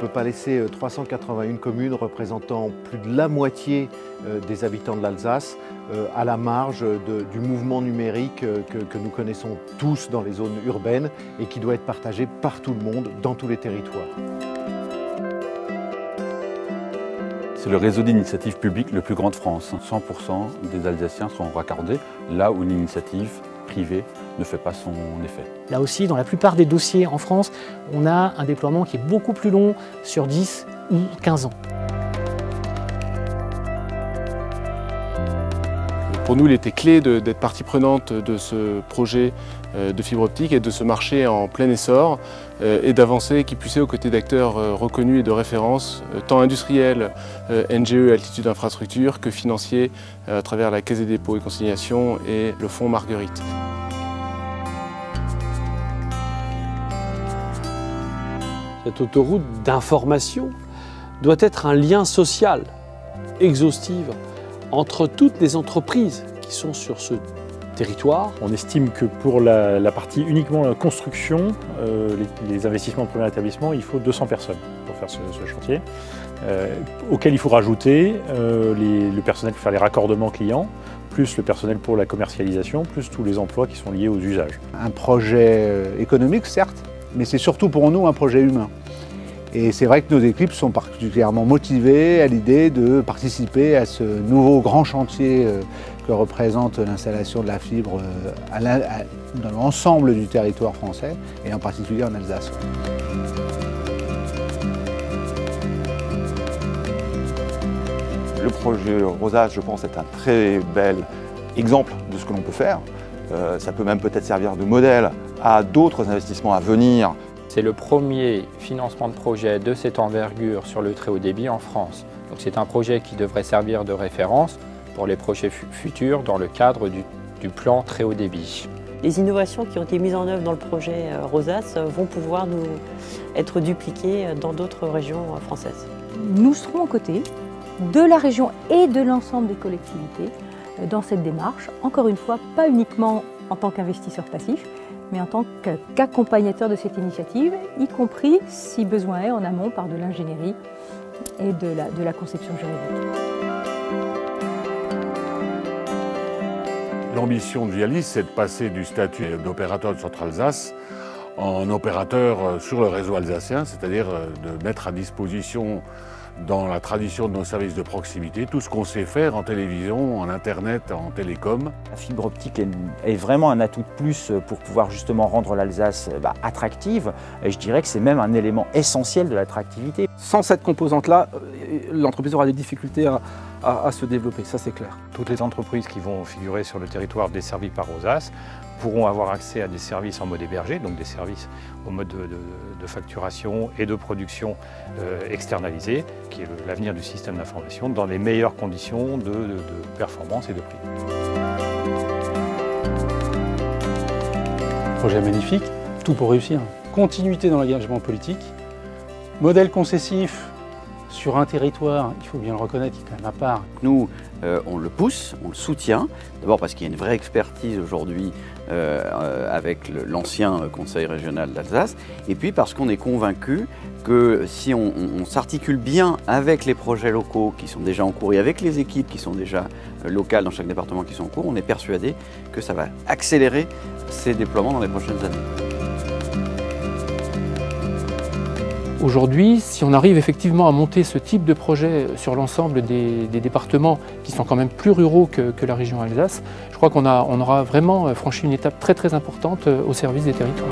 peut pas laisser 381 communes représentant plus de la moitié des habitants de l'Alsace à la marge du mouvement numérique que nous connaissons tous dans les zones urbaines et qui doit être partagé par tout le monde, dans tous les territoires. C'est le réseau d'initiatives publiques le plus grand de France. 100% des Alsaciens sont raccordés, là où l'initiative privée ne fait pas son effet. Là aussi, dans la plupart des dossiers en France, on a un déploiement qui est beaucoup plus long, sur 10 ou 15 ans. Pour nous, il était clé d'être partie prenante de ce projet de fibre optique et de ce marché en plein essor et d'avancer qui puissait aux côtés d'acteurs reconnus et de référence, tant industriels, NGE, Altitude Infrastructure, que financiers à travers la Caisse des dépôts et consignations et le fonds Marguerite. Cette autoroute d'information doit être un lien social exhaustif entre toutes les entreprises qui sont sur ce territoire. On estime que pour la partie uniquement construction, les investissements de premier établissement, il faut 200 personnes pour faire ce chantier, auquel il faut rajouter le personnel pour faire les raccordements clients, plus le personnel pour la commercialisation, plus tous les emplois qui sont liés aux usages. Un projet économique, certes, mais c'est surtout pour nous un projet humain. Et c'est vrai que nos équipes sont particulièrement motivées à l'idée de participer à ce nouveau grand chantier que représente l'installation de la fibre dans l'ensemble du territoire français, et en particulier en Alsace. Le projet Rosas, je pense, est un très bel exemple de ce que l'on peut faire. Ça peut même peut-être servir de modèle à d'autres investissements à venir. C'est le premier financement de projet de cette envergure sur le très haut débit en France. Donc c'est un projet qui devrait servir de référence pour les projets futurs dans le cadre du plan très haut débit. Les innovations qui ont été mises en œuvre dans le projet Rosas vont pouvoir être dupliquées dans d'autres régions françaises. Nous serons aux côtés de la région et de l'ensemble des collectivités dans cette démarche. Encore une fois, pas uniquement en tant qu'investisseur passif, mais en tant qu'accompagnateur de cette initiative, y compris, si besoin est, en amont par de l'ingénierie et de la conception juridique. L'ambition de Vialis, c'est de passer du statut d'opérateur de Centre-Alsace en opérateur sur le réseau alsacien, c'est-à-dire de mettre à disposition, dans la tradition de nos services de proximité, tout ce qu'on sait faire en télévision, en internet, en télécom. La fibre optique est vraiment un atout de plus pour pouvoir justement rendre l'Alsace attractive. Et je dirais que c'est même un élément essentiel de l'attractivité. Sans cette composante-là, l'entreprise aura des difficultés à se développer, ça c'est clair. Toutes les entreprises qui vont figurer sur le territoire desservi par Rosas pourront avoir accès à des services en mode hébergé, donc des services au mode de facturation et de production externalisés, qui est l'avenir du système d'information, dans les meilleures conditions de performance et de prix. Projet magnifique, tout pour réussir. Continuité dans l'engagement politique, modèle concessif sur un territoire, il faut bien le reconnaître, qui est quand même à part. Nous, on le pousse, on le soutient, d'abord parce qu'il y a une vraie expertise aujourd'hui avec l'ancien Conseil régional d'Alsace, et puis parce qu'on est convaincu que si on s'articule bien avec les projets locaux qui sont déjà en cours et avec les équipes qui sont déjà locales dans chaque département qui sont en cours, on est persuadé que ça va accélérer ces déploiements dans les prochaines années. Aujourd'hui, si on arrive effectivement à monter ce type de projet sur l'ensemble des départements qui sont quand même plus ruraux que la région Alsace, je crois qu'on aura vraiment franchi une étape très importante au service des territoires.